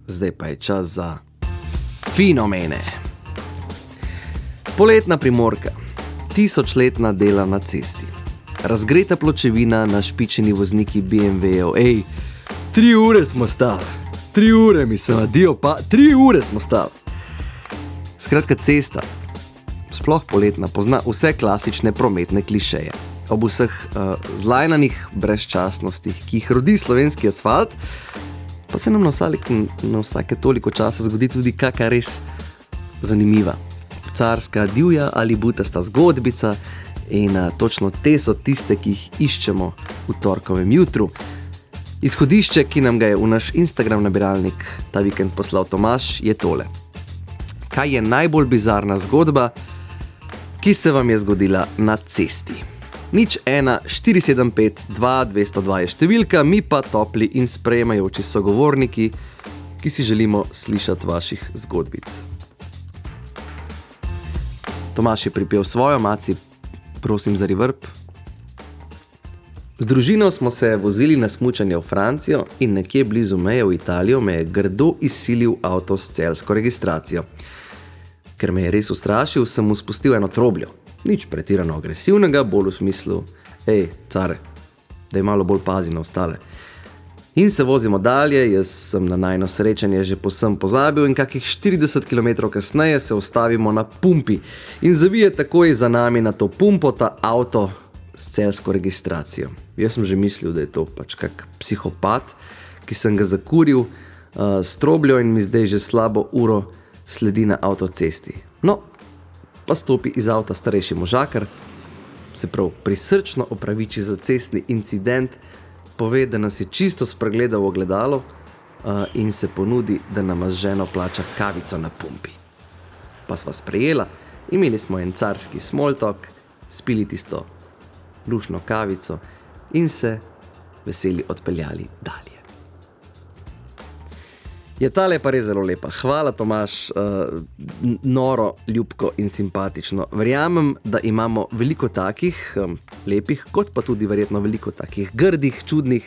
zdaj pa je čas za fenomene. Poletna Primorka, 1000-letna dela na cesti, razgreta pločevina, našpičeni vozniki BMW-jev, 3 ure smo stali, 3 ure, mislim, adijo pa, 3 ure smo stali. Skratka, cesta, sploh poletna, pozna vse klasične prometne klišeje. Ob vseh zlajnanih brezčasnostih, ki jih rodi slovenski asfalt, pa se nam na vsake toliko časa zgodi tudi kakšna res zanimiva, carska, divja ali butasta zgodbica in točno te so tiste, ki jih iščemo v torkovem jutru. Izhodišče, ki nam ga je v naš Instagram nabiralnik ta vikend poslal Tomaž, je tole. Kaj je najbolj bizarna zgodba, ki se vam je zgodila na cesti? 01475-2202 je številka, mi pa topli in sprejemajoči sogovorniki, ki si želimo slišati vaših zgodbic. Tomaž je pripel svojo, Maci, prosim za reverb. Z družino smo se vozili na smučanje v Francijo in nekje blizu meje v Italijo me je grdo izsilil avto s celjsko registracijo. Ker me je res ustrašil, sem mu spustil eno trobljo. Nič pretirano agresivnega, bolj v smislu, care, daj malo bolj pazi na ostale. In se vozimo dalje, jaz sem na najno srečanje že povsem pozabil in kakih 40 km kasneje se ustavimo na pumpi in zavije takoj za nami na to pumpo ta avto s celjsko registracijo. Jaz sem že mislil, da je to pač kak psihopat, ki sem ga zakuril s trobljo in mi zdaj že slabo uro sledi na avtocesti. No, pa stopi iz avta starejši možakar, se prav prisrčno opraviči za cestni incident, pove, da nas je čisto spregledal v ogledalo in se ponudi, da nama z ženo plača kavico na pumpi. Pa sva sprejela, imeli smo en carski small talk, spili tisto lušno kavico in se veseli odpeljali dalje. Je tale pa res zelo lepa. Hvala, Tomaž, noro, ljubko in simpatično. Verjamem, da imamo veliko takih lepih, kot pa tudi verjetno veliko takih grdih, čudnih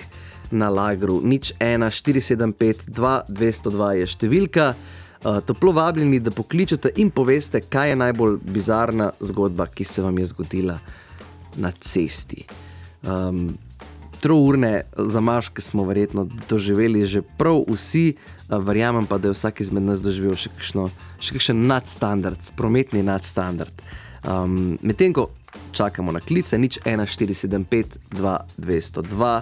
na lagru. 01475-2202 je številka. Toplo vabljeni, da pokličete in poveste, kaj je najbolj bizarna zgodba, ki se vam je zgodila na cesti. Trourne zamaške smo verjetno doživeli že prav vsi, verjamem pa, da je vsak izmed nas doživel še kakšen nadstandard, prometni nadstandard. Medtem ko čakamo na klice, 01475-2202,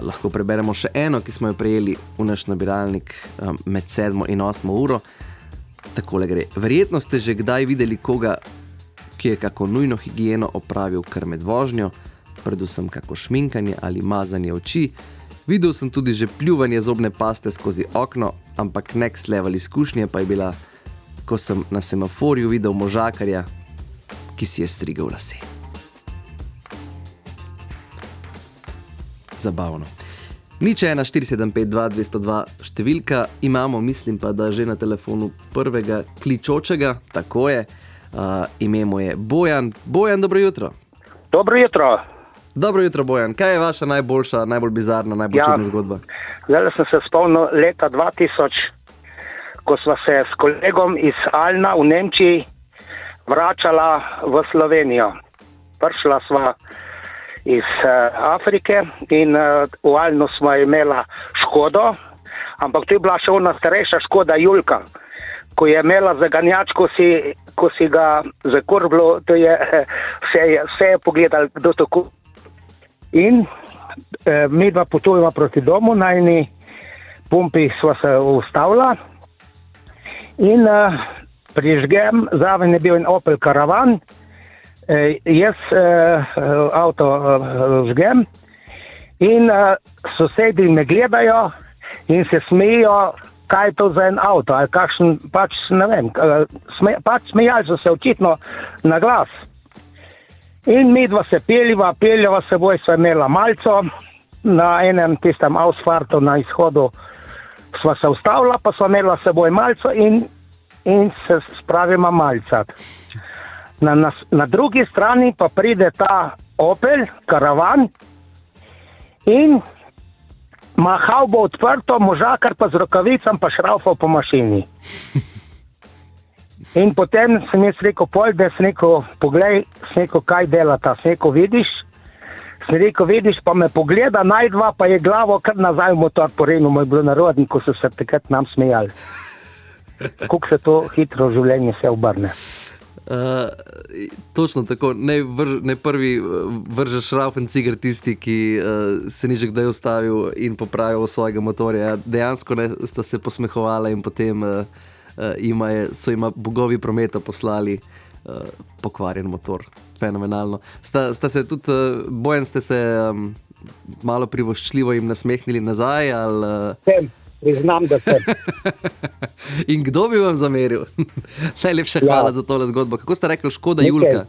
lahko preberemo še eno, ki smo jo prejeli v naš nabiralnik med 7 in 8 uro. Takole gre. Verjetno ste že kdaj videli koga, ki je kako nujno higieno opravil kar med vožnjo, predvsem kako šminkanje ali mazanje oči. Videl sem tudi že pljuvanje zobne paste skozi okno, ampak next level izkušnje pa je bila, ko sem na semaforju videl možakarja, ki si je strigel lase. Zabavno. 01475-2202 številka, imamo, mislim pa, da že na telefonu prvega kličočega, tako je, ime mu je Bojan. Bojan, dobro jutro. Dobro jutro. Dobro jutro, Bojan. Kaj je vaša najboljša, najbolj bizarna, najbolj čudna zgodba? Zdaj sem se spomnil leta 2000, ko sva se s kolegom iz Alna v Nemčiji vračala v Slovenijo. Prišla sva iz Afrike in v Alnu sva imela Škodo, ampak to je bila še ona starejša Škoda Julka, ko je imela zaganjač, ko si ga zakurbilo, to je vse je pogledal, kdo to kupi. In mi dva potujemo proti domu, na eni pumpi sva se ustavila in prižgem, zraven je bil en Opel Karavan, jaz avto žgem in sosedi me gledajo in se smejijo, kaj je to za en avto, ali kakšen, pač ne vem, pač smejali so se očitno na glas. In mi dva se peljava seboj, sva imela malco, na enem tistem asfaltu na izhodu sva se ustavila, pa sva imela seboj malco in se spravima malcat. Na drugi strani pa pride ta Opel Karavan in mahal bo odprto, možakar pa z rokavicam pa šraufal po mašini. In potem sem jaz rekel, da sem rekel, poglej, sem rekel, kaj delata, sem rekel, vidiš, pa me pogleda, najdva, pa je glavo kar nazaj v motor porenil, moj bilo narodni, ko so se takrat nam smejali. Kako se to hitro v življenje se obrne. Točno tako, ne prvi vrže šraufen cigar tisti, ki se ni že kdaj ustavil in popravil svojega motorja. Dejansko sta se posmehovala in potem so jima bogovi prometa poslali pokvarjen motor. Fenomenalno. Sta se tudi, Bojan, ste se malo privoščljivo jim nasmehnili nazaj? Ali... Priznam, da sem. In kdo bi vam zameril? Najlepša hvala za tole zgodbo. Kako ste rekli, Škoda Julka?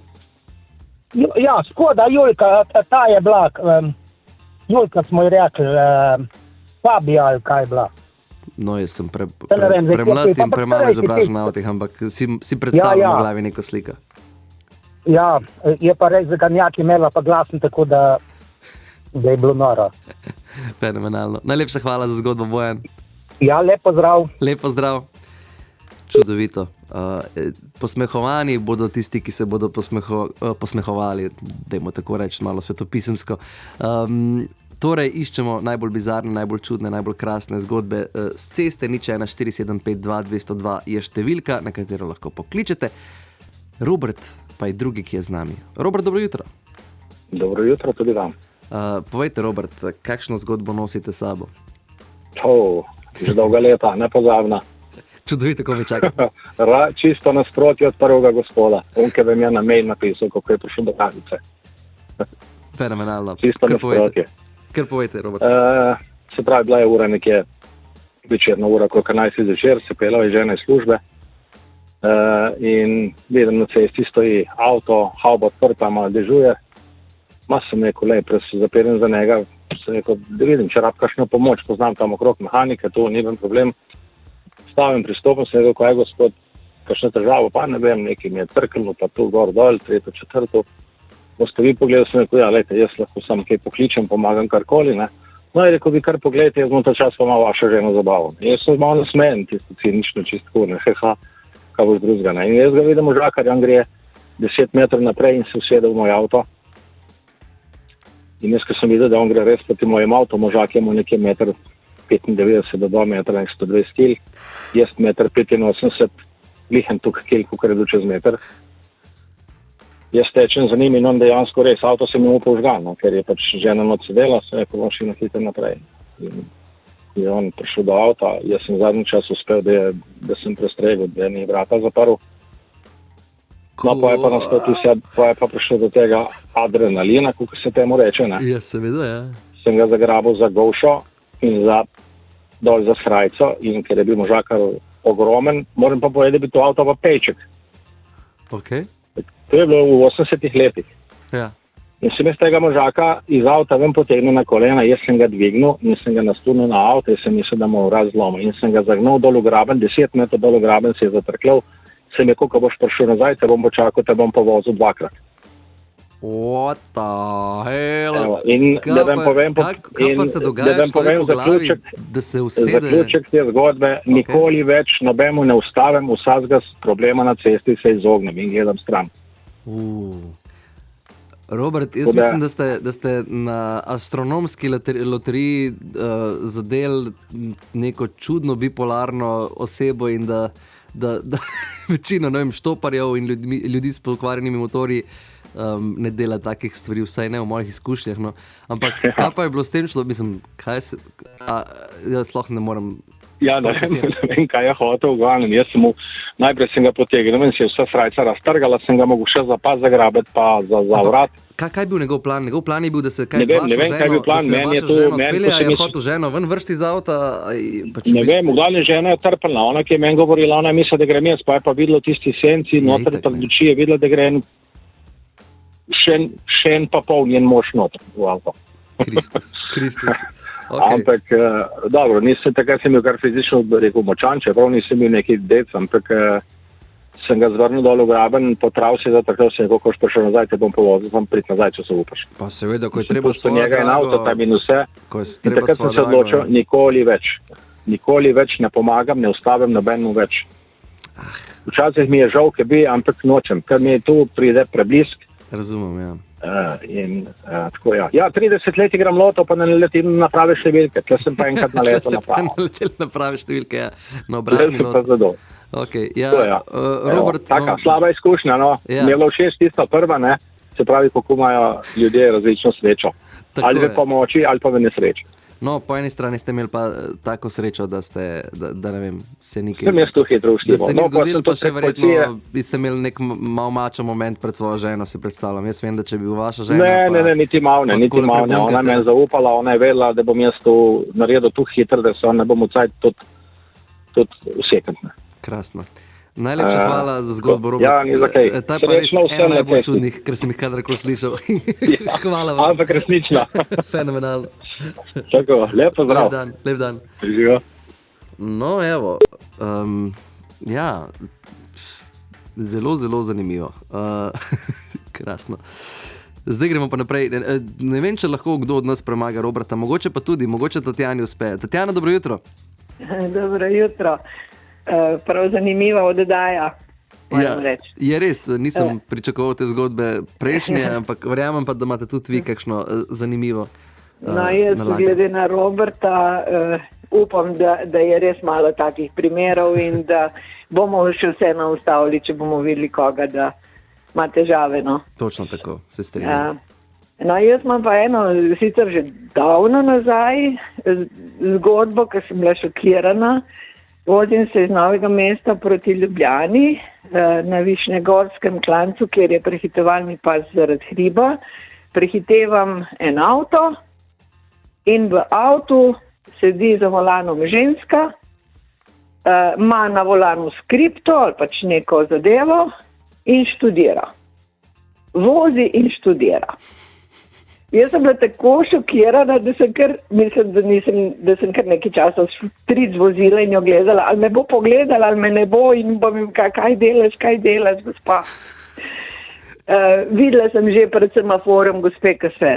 Ja, Škoda Julka, ta je bila, Julka smo ji rekli, Fabija ali kaj je bila. No, jaz sem premlad in premalo izobražen na avtih, ampak si predstavljam v glavi neko slika. Ja, je pa res zaganjak imela pa glasen, tako da je bilo noro. Fenomenalno. Najlepša hvala za zgodbo, Bojan. Ja, lepo zdrav. Lepo zdrav. Čudovito. Posmehovani bodo tisti, ki se bodo posmehovali, dajmo tako reči, malo svetopisemsko. Torej, iščemo najbolj bizarne, najbolj čudne, najbolj krasne zgodbe z ceste. 014752202 je številka, na katero lahko pokličete. Robert pa je drugi, ki je z nami. Robert, dobro jutro. Dobro jutro tudi vam. Povejte, Robert, kakšno zgodbo nosite s sabo? Že dolga leta, nepozabna. Čudovito, ko me čaka. Čisto nasprotje od prvega gospoda. On, ki vam je na mail napisal, kako je prišel do kavice. Fenomenalno. Čisto nasprotje. Kar povejte, Robert. Se pravi, bila je ura nekje, večerna ura, ko 11 zvečer, se pelala je žena iz službe. In vidim, na cesti stoji avto, havba odprta, malo dežuje. Sem rekel, zapeljem za njega, sem rekel, da vidim, če rab kakšno pomoč, poznam tam okrog mehanike, to ni ben problem. Stavim, pristopim, sem rekel, kaj je gospod, kakšno težavo, pa ne vem, nekaj mi je trknilo, pa tu gor dol, tretjo, četrto. Boste vi pogledali, sem rekel, jaz lahko sam kaj pokličem, pomagam karkoli, ne. No, je rekel, vi kar pogledajte, jaz bom ta čas pa malo vašo ženo zabavil. In jaz sem malo nasmejen, tisto cinično čistko, ne, kaj boš drugega, ne. In jaz ga vidim v žakarju, on gre 10 metrov naprej in se usede v moj avto. In jaz, ko sem videl, da on gre res proti mojem avto, možak je mu nekje 1,95 do 2 metra in 120 kil, jaz 1,85 m, lihen tukaj kil, ko je bil čez meter. Jaz tečem za njim in on dejansko res, avto se mi mu požgal, no, ker je pač žena noč sedela, se je pa šel hiter naprej. In je on prišel do avta, jaz sem zadnji čas uspel, da sem prestregel, da mi je vrata zaprl. No, pa je pa prišlo do tega adrenalina, kako se temu reče, ne? Ja, seveda, ja. Sem ga zagrabil za govšo in dol za shrajco in ker je bil možakar ogromen, moram pa povedati, da bi to avto pa pejček. Okay. To je bilo v 80-ih letih. Ja. In sem jaz tega možaka iz avta ven potegnil na kolena, jaz sem ga dvignil in sem ga nastunil na avto in sem mislil, da mu razlomil. In sem ga zagnal dol v graben, 10 metrov dol v graben se je zatrklal. Sem je, ko boš prišel nazaj, te bom počakal, te bom povozil 2-krat. What the hell? In da vam povem, kaj pa se dogaja človeku v glavi, da se usede? Zaključek te zgodbe, nikoli več nobemu ne ustavim, vsakega problema na cesti se izognem in gledam stran. Robert, jaz mislim, da ste na astronomski loteriji zadeli neko čudno bipolarno osebo in da večina, ne vem, štoparjev in ljudi s pokvarjenimi motorji ne dela takih stvari, vsaj ne v mojih izkušnjah. No. Ampak kaj pa je bilo s tem šlo? Mislim, jaz sploh ne morem... Ja, ne vem, kaj je hotel v glavnem. Najprej sem ga potegnil in se je vsa srajca raztrgala, sem ga mogel še za pas zagrabiti, pa za vrat. Kaj je bil njegov plan? Njegov plan je bil, da se kaj z vašo ženo, da se vašo ženo odpelja, je hotel ženo ven vršti z avta? Ne vem, v glavnem žena je trpelna. Ona, ki je meni govorila, ona je mislila, da grem jaz, pa je pa videla tisti senci, noter pred luči je videla, da gre še en pa pol njen mož noter v avto. Kristus. Okay. Ampak, dobro, nisem takrat sem bil kar fizično rekel močan, čeprav nisem bil neki dec, ampak sem ga zvrnil dol v graben, potral se zatakal sem, kako boš prišel nazaj, te bom povozil, sem prid nazaj, če se upaš. Pa seveda, ko je treba svojo njega in avto, tam in vse. In takrat sem se odločil, nikoli več ne pomagam, ne ustavim nobenemu več. Včasih mi je žal, ker bi, ampak nočem, ker mi tu pride preblisk. Razumem, ja. Tako, ja. Ja, 30 let igram loto, pa ne letim na prave številke. Tle sem pa enkrat naletel na pravo. Naletel na prave številke, ja. Na obratni loto. Pa zadol. Okay, ja. Robert, taka slaba izkušnja, no. Ja. Mi je bilo všeč tista prva, ne. Se pravi, kako imajo ljudje različno srečo. Tako ali v pomoči, ali pa v nesreči. No, po eni strani ste imeli pa tako srečo, da ne vem, se nekaj... Sem jaz tu hitro uštival. Da se ni zgodilo, pa še verjetno ste imeli nek mal mačo moment pred svojo ženo, si predstavljam. Jaz vem, da če bi bil vaša žena... Ne, niti mal ne. Ona me je zaupala, ona je vedela, da bom jaz tu naredil tu hitro, da se on ne bom v cajt tudi usekant. Krasno. Najlepša hvala za zgodbo, Robert. Ja, ni za kaj. Ta je pa res ena najbolj čudnih, ker sem jih kadarkoli slišal. Hvala vam. Ampak resnično. Fenomenalno. Tako, lepo zdrav. Lep dan. Živijo. No, evo, ja, zelo, zelo zanimivo. Krasno. Zdaj gremo pa naprej. Ne vem, če lahko kdo od nas premaga Roberta, mogoče pa tudi, mogoče Tatjani uspe. Tatjana, dobro jutro. Dobro jutro. Prav zanimiva oddaja. Ja, je res, nisem pričakoval te zgodbe prejšnje, ampak verjamem pa, da imate tudi vi kakšno zanimivo. No, jaz glede na Roberta upam, da je res malo takih primerov in da bomo še vseeno ustavili, če bomo videli koga, da ima težave. No. Točno tako, se strinjam. No, jaz imam pa eno, sicer že davno nazaj, zgodbo, ker sem bila šokirana. Vozim se iz Novega mesta proti Ljubljani na Višnjegorskem klancu, kjer je prehitevalni pas zaradi hriba. Prehitevam en avto in v avtu sedi za volanom ženska, ima na volanu skripto ali pač neko zadevo in študira. Vozi in študira. Jaz sem bila tako šokirana, da sem kar, da sem kar nekaj časa stric vozila in jo gledala, ali me bo pogledala, ali me ne bo in bom jim kaj delaš, gospa. Videla sem že pred semaforom gospe, ki se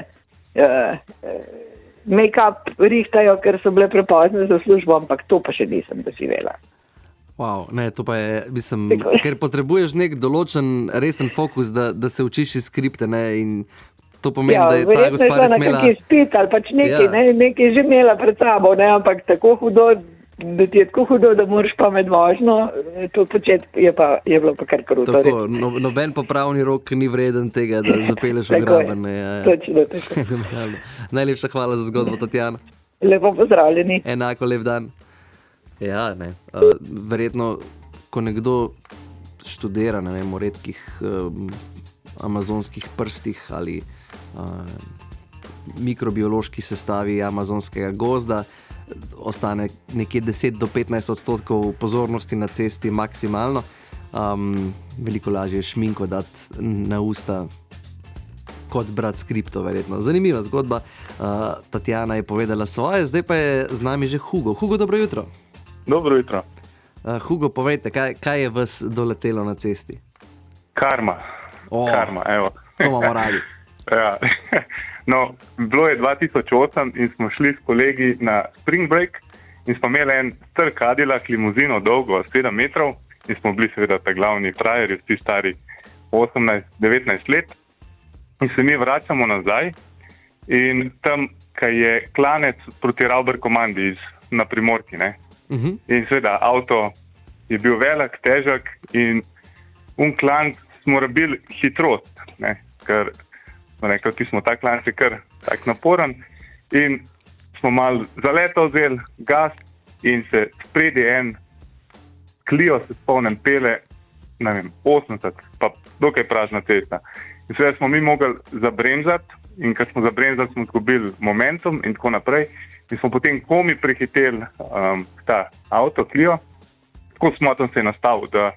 make-up rihtajo, ker so bile prepozne za službo, ampak to pa še nisem doživela. Wow, ne, to pa je, mislim, ker potrebuješ nek določen resen fokus, da se učiš iz skripte, ne, in to pomeni, da je ta gospa res imela... Verjetno je spit ali pač nekaj že imela pred sabo, ne, ampak tako hudo, da ti je tako hudo, da moraš pa med vožnjo, to početi je bilo pa kar kruto. Tako, noben popravni rok ni vreden tega, da zapelješ v graben. Točno tako. Najlepša hvala za zgodbo, Tatjana. Lepo pozdravljeni. Enako, lep dan. Ja, ne, verjetno, ko nekdo študira, ne vem, o redkih amazonskih prstih ali mikrobiološki sestavi amazonskega gozda, ostane nekje 10-15% pozornosti na cesti maksimalno. Veliko lažje je šminko dati na usta kot brati skripto, verjetno. Zanimiva zgodba. Tatjana je povedala svoje, zdaj pa je z nami že Hugo. Hugo, dobro jutro. Dobro jutro. Hugo, povejte, kaj je vas doletelo na cesti? Karma. Karma, evo. To imamo radi. Ja. No, bilo je 2008 in smo šli s kolegi na spring break in smo imeli en star Cadillac limuzino dolgo 7 metrov in smo bili seveda ta glavni frajerji, vsi stari 18-19 let in se mi vračamo nazaj in tam, kaj je klanec proti Rauber komandi na Primorki, ne? In seveda avto je bil velik, težak in klanc smo rabili hitrost, ne? Ker ti smo ta klanc je kar tak naporen in smo malo zaleto vzeli gas in se spredi en Clio se spomnim pele, ne vem, 80, pa dokaj pražna cesta. In seveda smo mi mogli zabremzati in ker smo zabremzali, smo izgubili momentum in tako naprej. In smo potem komi prehiteli ta avto Clio, tako smo tam se nastavili, da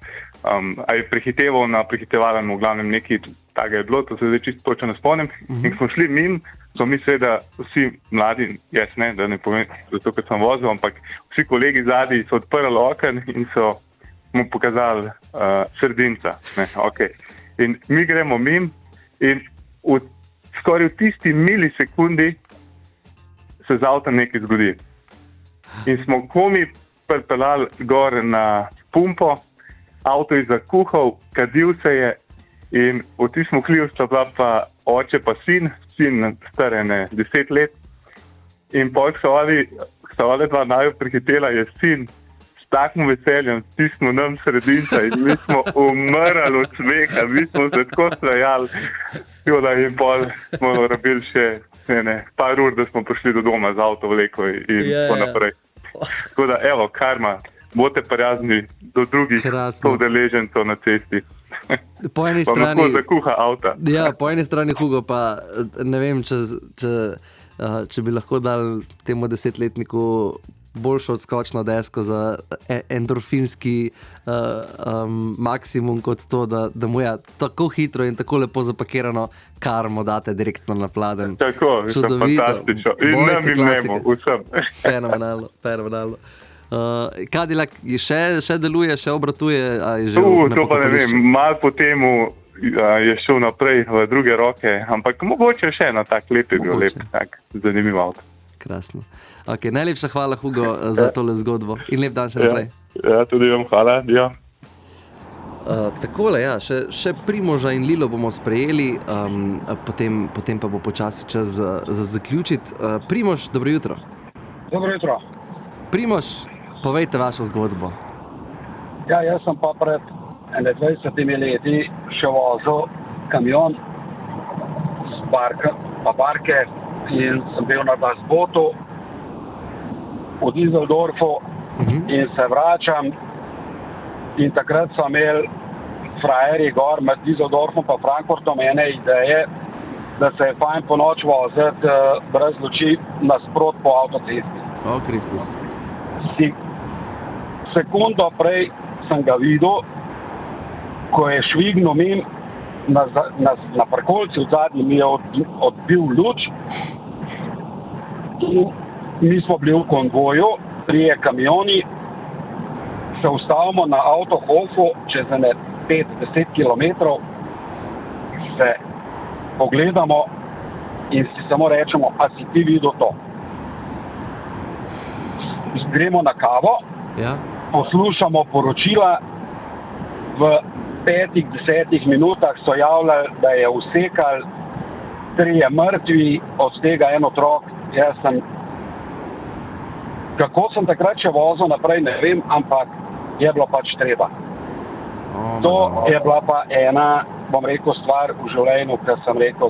je prehiteval na prehitevalem, v glavnem nekaj takega je bilo, to se zdaj čisto točno ne spomnim. In ko smo šli mimo, so mi seveda vsi mladi, jaz ne, da ne povem, zato ker sem vozil, ampak vsi kolegi zadnji so odprli okno in so smo pokazali sredinca. Okay. In mi gremo mimo in skoraj v tisti milisekundi se z avtom nekaj zgodi. In smo komi pripeljali gor na pumpo, avto je zakuhal, kadil se je in v tistem vkliju sta bila pa oče pa sin star 10 let. In potem so ali dva naju prihitela, je sin s takim veseljem stisnil nam sredinca in mi smo umrli od smeha, mi smo se tako smejali. In pol smo rabili še par ur, da smo prišli do doma z avtovleko in tako naprej. Tako da, evo, karma, bote prijazni do drugih udeležencev na cesti. Po eni pa strani lahko zakuha avta. Ja, po eni strani, Hugo, pa ne vem, če bi lahko dal temu 10-letniku boljšo odskočno desko za endorfinski maksimum kot to, da mu je tako hitro in tako lepo zapakirano karmo date direktno na pladen. Tako, fantastično. In nam in nemo, vsem. Fenomenalno. Cadillac še deluje, še obratuje? To pa ne vem, malo po temu je šel naprej v druge roke, ampak mogoče še na tak lep je bil lep, tak zanimiv avto. Krasno. Okay, najlepša hvala, Hugo, za tole zgodbo in lep dan še naprej. Ja, tudi vam hvala. Ja. Takole, ja, še Primoža in Lilo bomo sprejeli, potem pa bo počasi čas za zaključiti. Primož, dobro jutro. Dobro jutro. Primož, povejte vašo zgodbo. Ja, jaz sem pa pred 21 leti še vozil kamion z barke in sem bil na Dasbotu v Düsseldorfu in se vračam in takrat so imeli frajerji gor med Düsseldorfom pa Frankfurtom ene ideje, da se je fajn po noč voziti brez luči nasprot po avtocesti. O, Kristus. Sekundo prej sem ga videl, ko je švignil mim na parkolci v zadnji mi je odbil luč in mi smo bili v konvoju, trije kamioni, se ustavimo na avtohofu čez 5-10 kilometrov, se pogledamo in si samo rečemo, a si ti videl to? Gremo na kavo, ja. Poslušamo poročila, v 5-10 minutah so javljali, da je usekal, 3 mrtvi, od tega en otrok. Kako sem takrat še vozil naprej, ne vem, ampak je bilo pač treba. To je bila pa ena, bom rekel, stvar v življenju, ker sem rekel,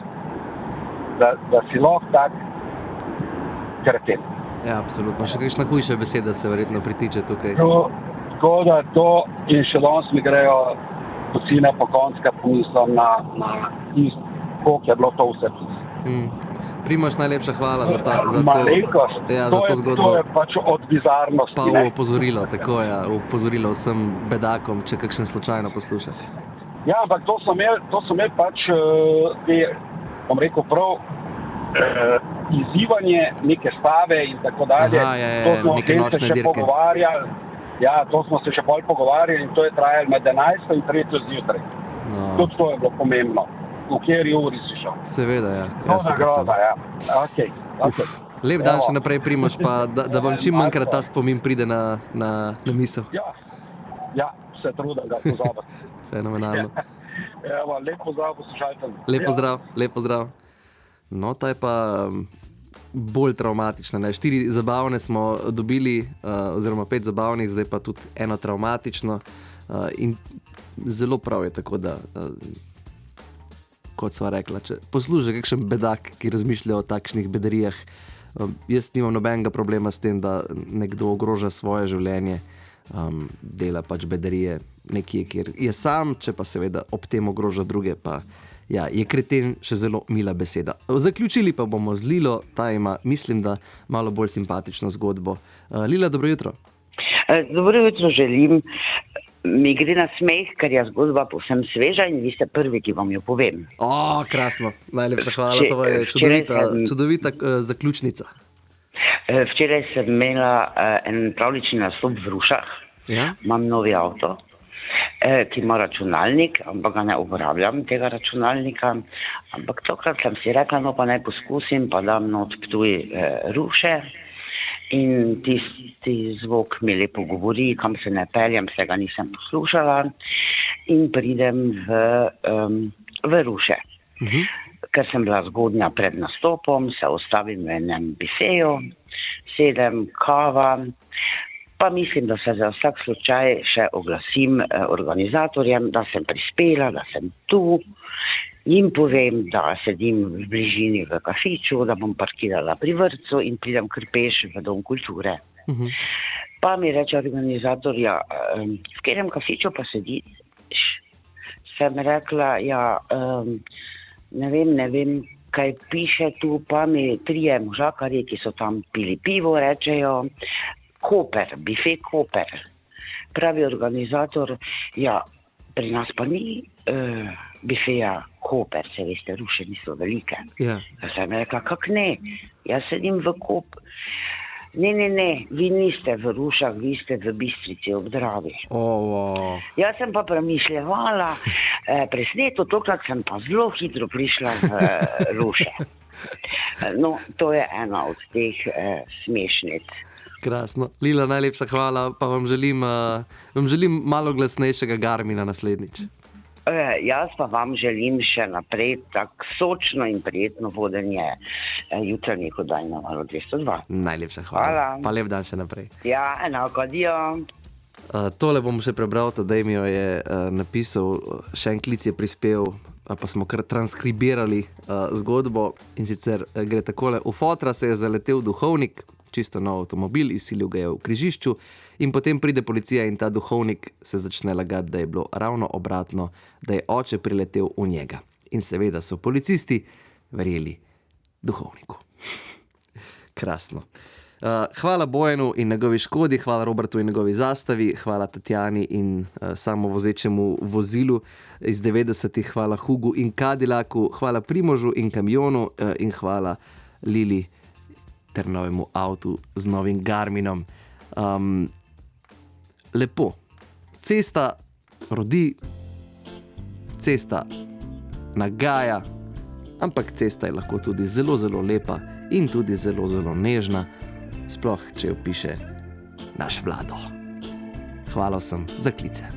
da si lahko tak kreten. Ja, absolutno. Še kakšna hujša beseda se verjetno pritiče tukaj. Tako da to in še danes mi grejo posine po konjska, pomislim na tisto, koliko je bilo to vse. Primož, najlepša hvala za to zgodbo. To je pač od bizarnosti. Pa v opozorilo, tako je, opozorilo vsem bedakom, če kakšen slučajno posluša. Ja, ampak to so imeli pač bom rekel prav, izzivanje, neke stave in tako dalje. To smo se še pogovarjali. Ja, to smo se še bolj pogovarjali in to je trajalo med 11 in 3 zjutraj. Tudi to je bilo pomembno. V kateri uri si šel. Seveda, ja. To nagroda, ja. Okay. Lep dan še naprej, Primož, pa da vam čim manjkrat ta spomin pride na misel. Ja, se trudim ga pozabiti. Fenomenalno. Lep pozdrav poslušalcem. Lep pozdrav. No, ta je pa bolj traumatična. 4 zabavne smo dobili, oziroma 5 zabavnih, zdaj pa tudi eno traumatično. In zelo prav je tako, da kot sva rekla, če posluša kakšen bedak, ki razmišlja o takšnih bedarijah, jaz nimam nobenega problema s tem, da nekdo ogroža svoje življenje, dela pač bedarije nekje, kjer je sam, če pa seveda ob tem ogroža druge, pa ja, je kreten še zelo mila beseda. Zaključili pa bomo z Lilo, ta ima, mislim, da malo bolj simpatično zgodbo. Lila, dobro jutro. Dobro jutro želim. Mi gre na smeh, ker je zgodba povsem sveža in vi ste prvi, ki vam jo povem. Krasno. Najlepša hvala, to je čudovita zaključnica. Včeraj sem imela en pravlični nastop v Rušah Ja? Imam novi avto, ki ima računalnik, ampak ga ne uporabljam, tega računalnika. Ampak tokrat sem si rekla, no pa naj poskusim, pa dam not Ptuj Ruše. In tisti zvok mi lepo govori, kam se ne peljem, se ga nisem poslušala. In pridem v Ruše. Ker sem bila zgodnja pred nastopom, se ustavim v enem bifeju, sedem, kava, pa mislim, da se za vsak slučaj še oglasim organizatorjem, da sem prispela, da sem tu, jim povem, da sedim v bližini v kafiču, da bom parkirala pri vrtcu in pridem kar peš v Dom kulture. Pa mi reče organizator, ja, v katerem kafiču pa sediš? Sem rekla, ja, ne vem, kaj piše tu, pa mi 3 možakarji, ki so tam pili pivo, rečejo, Koper, bife Koper. Pravi organizator, ja, pri nas pa ni bifeja Koper, se veste, Ruše niso velike. Ja. Sem rekla, kak ne, jaz sedim v Koper. Ne, vi niste v Rušah, vi ste v Bistrici ob Dravi. Jaz sem pa premišljevala, presneto, tokrat sem pa zelo hitro prišla v Ruše. No, to je ena od teh smešnic. Krasno. Lila, najlepša hvala, pa vam želim malo glasnejšega Garmina naslednjič. Jaz pa vam želim še naprej tako sočno in prijetno vodenje jutranjih oddaj na Valu 202. Najlepša hvala. Pa lep dan še naprej. Ja, enako, adijo. Tole bom še prebral, Tadej mi jo je napisal, še en klic je prispel, pa smo kar transkribirali zgodbo in sicer gre takole. V fotra se je zaletel duhovnik, čisto nov avtomobil, izsilil ga je v križišču in potem pride policija in ta duhovnik se začne lagati, da je bilo ravno obratno, da je oče priletel v njega. In seveda so policisti verjeli duhovniku. Krasno. Hvala Bojanu in njegovi Škodi, hvala Robertu in njegovi Zastavi, hvala Tatjani in samovozečemu vozilu iz 90-ih, hvala Hugu in Cadillacu, hvala Primožu in Kamionu in hvala Lili ter novemu avtu z novim Garminom. Lepo. Cesta rodi, cesta nagaja, ampak cesta je lahko tudi zelo, zelo lepa in tudi zelo, zelo nežna, sploh če jo piše naš Vlado. Hvala sem za klice.